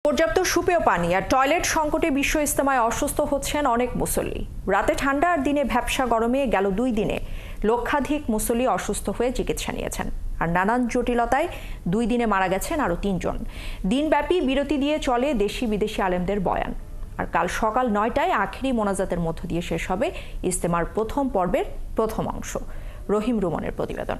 পর্যাপ্ত সুপেয় পানি আর টয়লেট সংকটে বিশ্ব ইজতেমায় অসুস্থ হচ্ছেন অনেক মুসল্লি। রাতে ঠান্ডা আর দিনে ভ্যাপসা গরমে গেল 2 দিনে লক্ষাধিক মুসল্লি অসুস্থ হয়ে চিকিৎসা নিয়েছেন। আর নানান জটিলতায় 2 দিনে মারা গেছেন আরও 3 জন। দিনব্যাপী বিরতি দিয়ে চলে দেশি বিদেশি আলেমদের বয়ান। আর কাল সকাল 9টায় আখেরি মোনাজাতের মধ্য দিয়ে শেষ হবে ইজতেমার প্রথম পর্বের প্রথম অংশ। রহিম রুমনের প্রতিবেদন।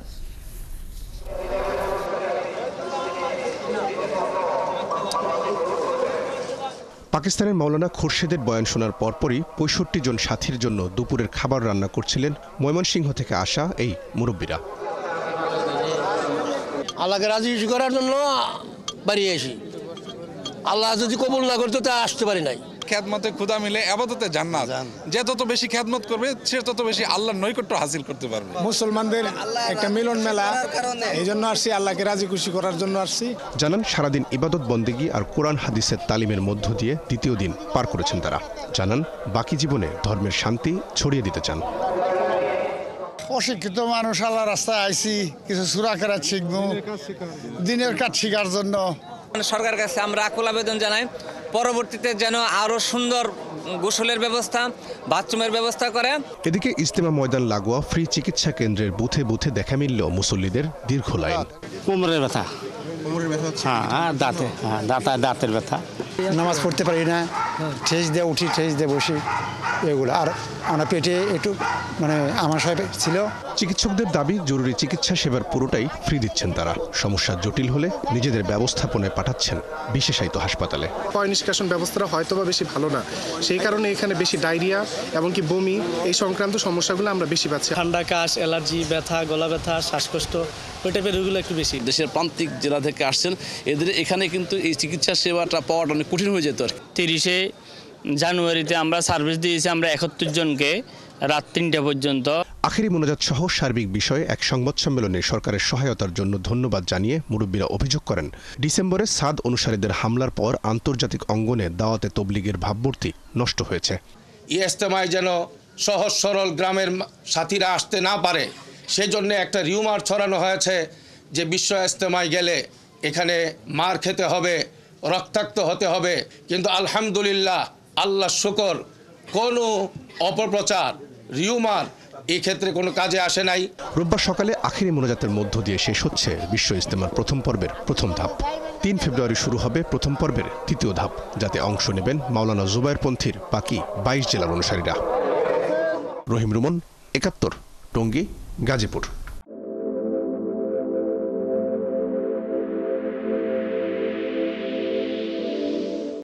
পাকিস্তানের মাওলানা খুরশেদের বয়ান শোনার পরপরই ৬৫ জন সাথীর জন্য দুপুরের খাবার রান্না করছিলেন ময়মনসিংহ থেকে আসা এই মুরব্বীরা। আল্লাহকে রাজি করার জন্য বাড়িয়ে এসি, আল্লাহ যদি কবুল না করতে তা আসতে পারি নাই। খেদমতে খুদা মিলে আবাদতে জান্নাত। যে তত বেশি খেদমত করবে সে তত বেশি আল্লাহর নৈকট্য হাসিল করতে পারবে। মুসলমানদের একটা মিলন মেলা, এই জন্য আসছি, আল্লাহকে রাজি খুশি করার জন্য আসছি। জানান সারাদিন ইবাদত বন্দেগী আর কোরআন হাদিসের তালিমের মধ্য দিয়ে দ্বিতীয় দিন পার করেছেন তারা। জানান বাকি জীবনে ধর্মের শান্তি ছড়িয়ে দিতে চান। অশিক্ষিত মানুষ, আল্লাহ রাস্তায় আইছি, কিছু সূরা কেরাত শিখবো, দিনের কাজ শিখার জন্য। সরকারের কাছে আমরা আকুল আবেদন জানাই, পরবর্তীতে যেন আরো সুন্দর গোসলের ব্যবস্থা, বাথরুমের ব্যবস্থা করে। এদিকে ইজতেমা ময়দান লাগোয়া ফ্রি চিকিৎসা কেন্দ্রের বুথে বুথে দেখা মিলল মুসল্লিদের দীর্ঘ লাইন। কোমরের ব্যথা, দাঁতের ব্যথা। নামাজ পড়তে পারি না, ঠেস দিয়ে উঠি, ঠেস দিয়ে বসি, এগুলো। আর আমার পেটে একটু আমার সাহেব ছিল। চিকিৎসকদের দাবি জরুরি চিকিৎসা সেবার পুরোটাই ফ্রি দিচ্ছেন তারা। সমস্যা জটিল হলে নিজেদের ব্যবস্থাপনায় পাঠাচ্ছেন বিশেষায়িত হাসপাতালে। পয় নিষ্কাশন ব্যবস্থাটা হয়তোবা বেশি ভালো না, সেই কারণে এখানে বেশি ডায়রিয়া এমনকি বমি এই সংক্রান্ত সমস্যাগুলো আমরা বেশি পাচ্ছি। ঠান্ডা, কাশ, অ্যালার্জি, ব্যথা, গলা ব্যথা, শ্বাসকষ্ট, ওই টাইপের রোগগুলো একটু বেশি। দেশের প্রান্তিক জেলা থেকে আসছেন, এদের এখানে কিন্তু এই চিকিৎসা সেবাটা পাওয়াটা অনেক কঠিন হয়ে যেত। 30শে জানুয়ারিতে আমরা সার্ভিস দিয়েছি আমরা 71 জনকে রাত 3টা পর্যন্ত। আখেরি মোনাজাত সহ সার্বিক বিষয়ে এক সংবাদ সম্মেলনে সরকারের সহায়তার জন্য ধন্যবাদ জানিয়ে মুরব্বীরা অভিযোগ করেন, ডিসেম্বরে সাদ অনুসারীদের হামলার পর আন্তর্জাতিক অঙ্গনে দাওয়াতে তবলিগের ভাবমূর্তি নষ্ট হয়েছে। ইজতেমায় যেন সহজ সরল গ্রামের সাথীরা আসতে না পারে, সেজন্য একটা রিউমার ছড়ানো হয়েছে যে বিশ্ব ইজতেমায় গেলে এখানে মার খেতে হবে, রক্তাক্ত হতে হবে। কিন্তু আলহামদুলিল্লাহ, আল্লাহ শুকর, কোনো অপপ্রচার, রিউমার এই ক্ষেত্রে কোনো কাজে আসে নাই। রোববার সকালে আখেরি মোনাজাতের মধ্য দিয়ে শেষ হচ্ছে বিশ্ব ইজতেমার প্রথম পর্বের প্রথম ধাপ। 3 ফেব্রুয়ারি শুরু হবে প্রথম পর্বের তৃতীয় ধাপ, যাতে অংশ নেবেন মাওলানা জুবায়েরপন্থীর বাকি 22 জেলার অনুসারীরা। রহিম রুমন, 71, টঙ্গী, গাজীপুর।